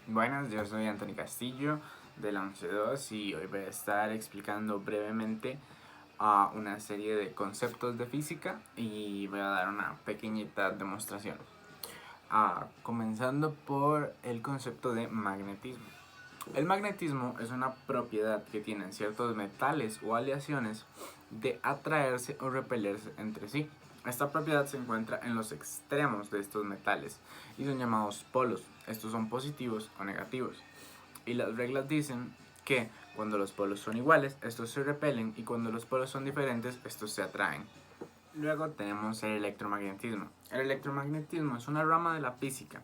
Buenas, yo soy Anthony Castillo de la 11.2 y hoy voy a estar explicando brevemente una serie de conceptos de física y voy a dar una pequeñita demostración. Comenzando por el concepto de magnetismo. El magnetismo es una propiedad que tienen ciertos metales o aleaciones de atraerse o repelerse entre sí. Esta propiedad se encuentra en los extremos de estos metales y son llamados polos. Estos son positivos o negativos. Y las reglas dicen que cuando los polos son iguales, estos se repelen, y cuando los polos son diferentes, estos se atraen. Luego tenemos el electromagnetismo. El electromagnetismo es una rama de la física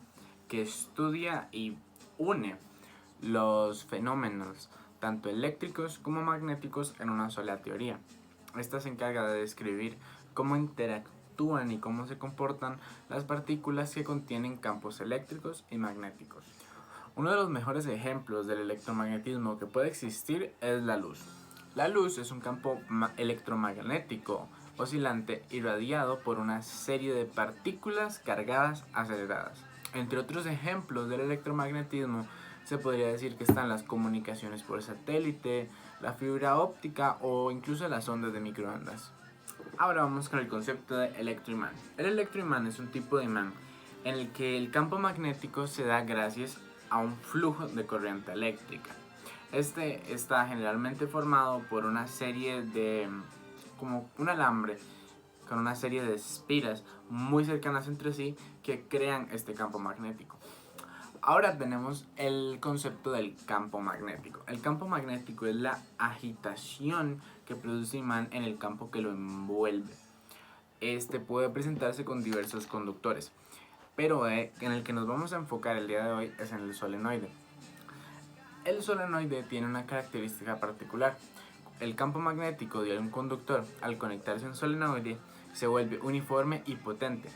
que estudia y une los fenómenos tanto eléctricos como magnéticos en una sola teoría. Esta se encarga de describir cómo interactúan y cómo se comportan las partículas que contienen campos eléctricos y magnéticos. Uno de los mejores ejemplos del electromagnetismo que puede existir es la luz. La luz es un campo electromagnético oscilante irradiado por una serie de partículas cargadas aceleradas. Entre otros ejemplos del electromagnetismo se podría decir que están las comunicaciones por satélite, la fibra óptica o incluso las ondas de microondas. Ahora vamos con el concepto de electroimán. El electroimán es un tipo de imán en el que el campo magnético se da gracias a un flujo de corriente eléctrica. Este está generalmente formado por una serie de, como un alambre con una serie de espiras muy cercanas entre sí que crean este campo magnético. Ahora tenemos el concepto del campo magnético. El campo magnético es la agitación que produce imán en el campo que lo envuelve. Este puede presentarse con diversos conductores, pero en el que nos vamos a enfocar el día de hoy es en el solenoide. El solenoide tiene una característica particular. El campo magnético de un conductor, al conectarse a un solenoide, se vuelve uniforme y potente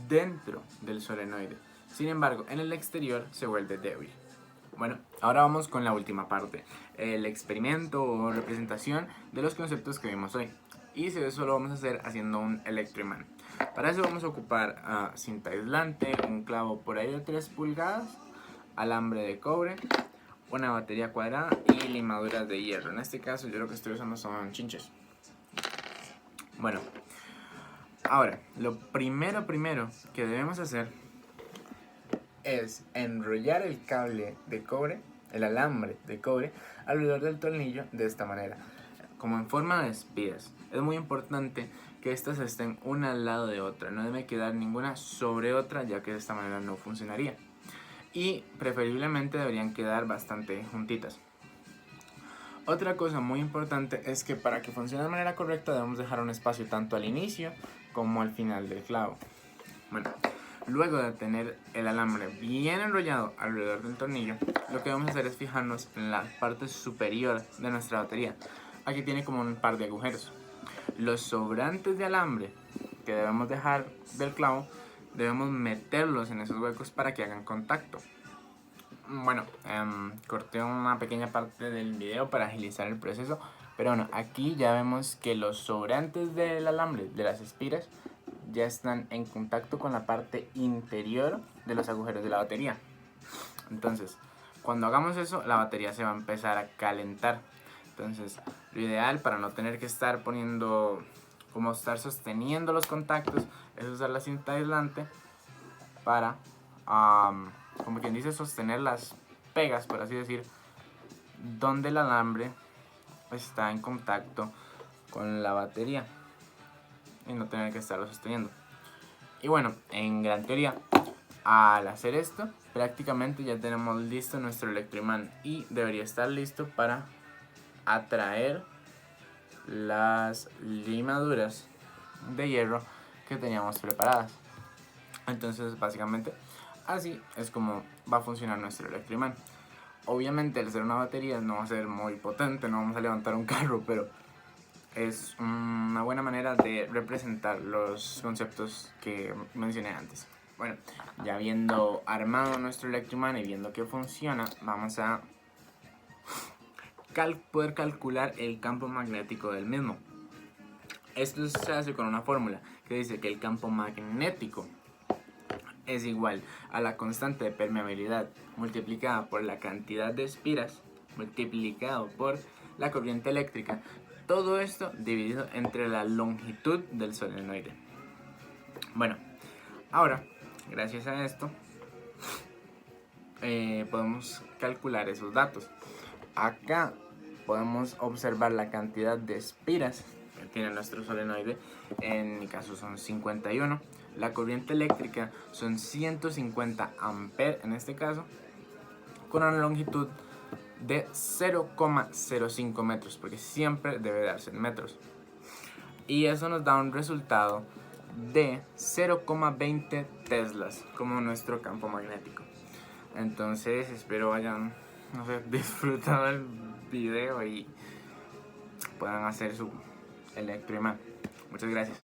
dentro del solenoide. Sin embargo, en el exterior se vuelve débil. Bueno, ahora vamos con la última parte, el experimento o representación de los conceptos que vimos hoy. Y eso lo vamos a hacer haciendo un electroimán. Para eso vamos a ocupar cinta aislante, un clavo por ahí de 3 pulgadas, alambre de cobre, una batería cuadrada y limaduras de hierro. En este caso yo lo que estoy usando son chinches. Bueno, ahora lo primero que debemos hacer es enrollar el cable de cobre, el alambre de cobre, alrededor del tornillo de esta manera, como en forma de espiras. Es muy importante que estas estén una al lado de otra, no debe quedar ninguna sobre otra, ya que de esta manera no funcionaría. Y preferiblemente deberían quedar bastante juntitas. Otra cosa muy importante es que para que funcione de manera correcta debemos dejar un espacio tanto al inicio como al final del clavo. Bueno, luego de tener el alambre bien enrollado alrededor del tornillo, lo que vamos a hacer es fijarnos en la parte superior de nuestra batería. Aquí tiene como un par de agujeros. Los sobrantes de alambre que debemos dejar del clavo, debemos meterlos en esos huecos para que hagan contacto. Bueno, corté una pequeña parte del video para agilizar el proceso, pero bueno, aquí ya vemos que los sobrantes del alambre, de las espiras, ya están en contacto con la parte interior de los agujeros de la batería. Entonces, cuando hagamos eso, la batería se va a empezar a calentar. Entonces, lo ideal para no tener que estar estar sosteniendo los contactos, es usar la cinta aislante para, como quien dice, sostener las pegas, por así decir, donde el alambre está en contacto con la batería y no tener que estarlo sosteniendo. Y bueno, en gran teoría, al hacer esto, prácticamente ya tenemos listo nuestro electroimán y debería estar listo para atraer las limaduras de hierro que teníamos preparadas. Entonces, básicamente, así es como va a funcionar nuestro electroimán. Obviamente, al ser una batería no va a ser muy potente, no vamos a levantar un carro, pero es una buena manera de representar los conceptos que mencioné antes. Bueno, ya habiendo armado nuestro electroimán y viendo que funciona, vamos a poder calcular el campo magnético del mismo. Esto se hace con una fórmula que dice que el campo magnético es igual a la constante de permeabilidad multiplicada por la cantidad de espiras multiplicado por la corriente eléctrica. Todo esto dividido entre la longitud del solenoide. Bueno, ahora, gracias a esto, podemos calcular esos datos. Acá podemos observar la cantidad de espiras que tiene nuestro solenoide. En mi caso son 51. La corriente eléctrica son 150 amperes en este caso, con una longitud de 0,05 metros, porque siempre debe darse en metros. Y eso nos da un resultado de 0,20 teslas como nuestro campo magnético. Entonces espero hayan disfrutado el video y puedan hacer su electroimán. Muchas gracias.